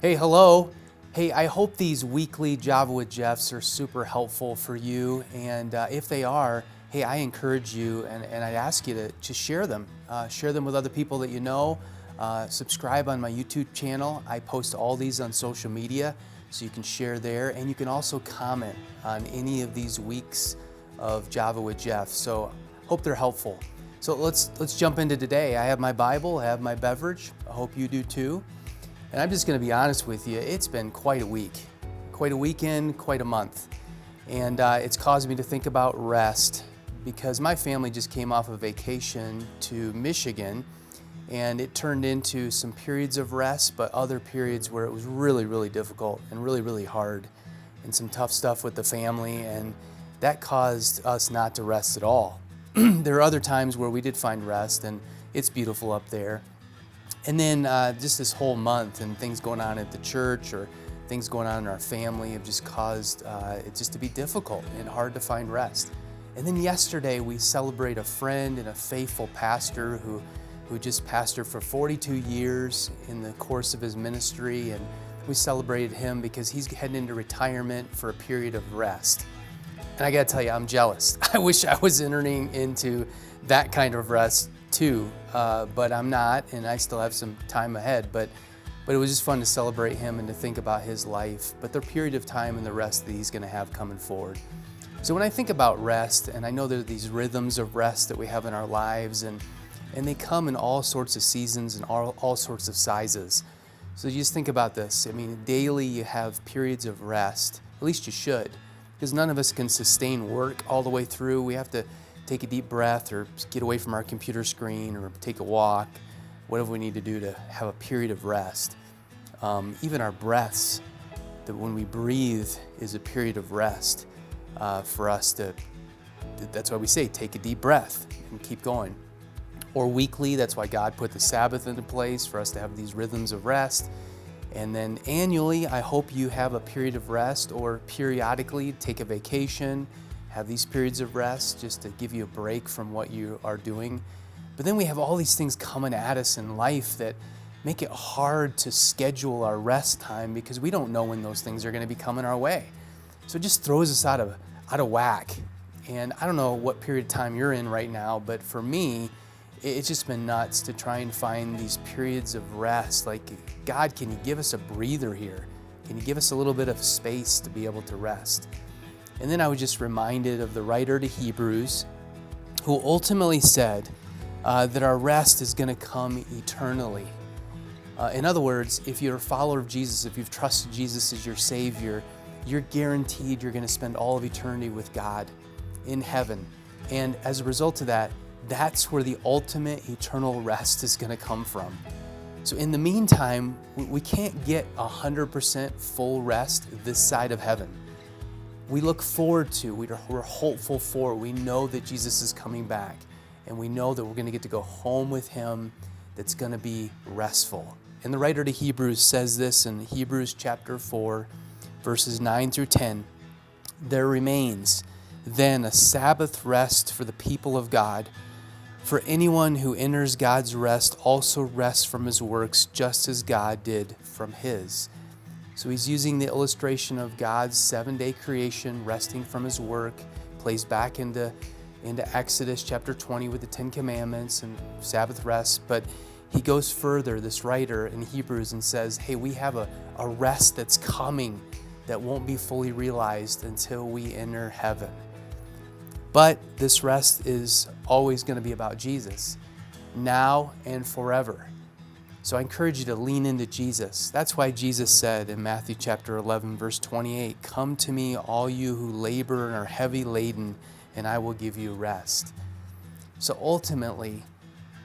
Hey, hello. Hey, I hope these weekly Java with Jeffs are super helpful for you. And if they are, hey, I encourage you and I ask you to share them. Share them with other people that you know. Subscribe on my YouTube channel. I post all these on social media, so you can share there. And you can also comment on any of these weeks of Java with Jeff. So hope they're helpful. So let's jump into today. I have my Bible, I have my beverage. I hope you do too. And I'm just going to be honest with you, it's been quite a week, quite a weekend, quite a month. And it's caused me to think about rest because my family just came off a vacation to Michigan, and it turned into some periods of rest, but other periods where it was really, really difficult and really, really hard, and some tough stuff with the family, and that caused us not to rest at all. There are other times where we did find rest, and it's beautiful up there. And then just this whole month and things going on at the church or things going on in our family have just caused it just to be difficult and hard to find rest. And then yesterday we celebrate a friend and a faithful pastor who just pastored for 42 years in the course of his ministry, and we celebrated him because he's heading into retirement for a period of rest. And I gotta tell you, I'm jealous. I wish I was entering into that kind of rest too, but I'm not, and I still have some time ahead. But it was just fun to celebrate him and to think about his life, but the period of time and the rest that he's going to have coming forward. So when I think about rest, and I know there are these rhythms of rest that we have in our lives, and they come in all sorts of seasons and all sorts of sizes. So you just think about this. I mean, daily you have periods of rest. At least you should, because none of us can sustain work all the way through. We have to take a deep breath or get away from our computer screen or take a walk, whatever we need to do to have a period of rest. Even our breaths, that when we breathe is a period of rest for us that's why we say take a deep breath and keep going. Or weekly, that's why God put the Sabbath into place for us to have these rhythms of rest. And then annually, I hope you have a period of rest, or periodically take a vacation, have these periods of rest just to give you a break from what you are doing. But then we have all these things coming at us in life that make it hard to schedule our rest time because we don't know when those things are going to be coming our way. So it just throws us out of whack. And I don't know what period of time you're in right now, but for me, it's just been nuts to try and find these periods of rest. Like, God, can you give us a breather here? Can you give us a little bit of space to be able to rest? And then I was just reminded of the writer to Hebrews, who ultimately said that our rest is going to come eternally. In other words, if you're a follower of Jesus, if you've trusted Jesus as your Savior, you're guaranteed you're going to spend all of eternity with God in heaven. And as a result of that, that's where the ultimate eternal rest is going to come from. So in the meantime, we can't get 100% full rest this side of heaven. We look forward to, we're hopeful for, we know that Jesus is coming back, and we know that we're going to get to go home with Him that's going to be restful. And the writer to Hebrews says this in Hebrews chapter 4, verses 9 through 10. There remains then a Sabbath rest for the people of God. For anyone who enters God's rest also rests from his works just as God did from his. So he's using the illustration of God's 7-day creation, resting from his work, plays back into Exodus chapter 20 with the 10 Commandments and Sabbath rest. But he goes further, this writer in Hebrews, and says, hey, we have a rest that's coming that won't be fully realized until we enter heaven. But this rest is always going to be about Jesus, now and forever. So I encourage you to lean into Jesus. That's why Jesus said in Matthew chapter 11, verse 28, "Come to me, all you who labor and are heavy laden, and I will give you rest." So ultimately,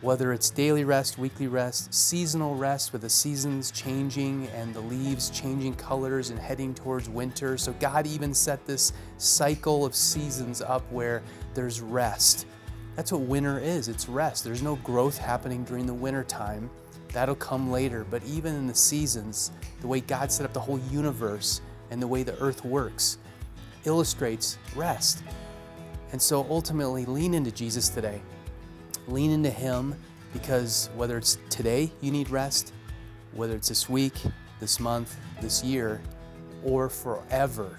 whether it's daily rest, weekly rest, seasonal rest with the seasons changing and the leaves changing colors and heading towards winter. So God even set this cycle of seasons up where there's rest. That's what winter is, it's rest. There's no growth happening during the winter time. That'll come later. But even in the seasons, the way God set up the whole universe and the way the earth works illustrates rest. And so ultimately, lean into Jesus today. Lean into Him, because whether it's today you need rest, whether it's this week, this month, this year, or forever.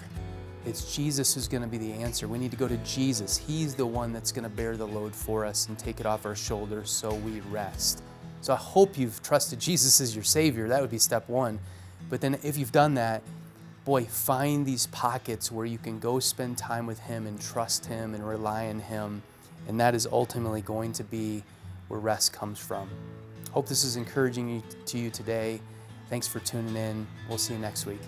It's Jesus who's going to be the answer. We need to go to Jesus. He's the one that's going to bear the load for us and take it off our shoulders so we rest. So I hope you've trusted Jesus as your Savior. That would be step one. But then if you've done that, boy, find these pockets where you can go spend time with Him and trust Him and rely on Him. And that is ultimately going to be where rest comes from. Hope this is encouraging to you today. Thanks for tuning in. We'll see you next week.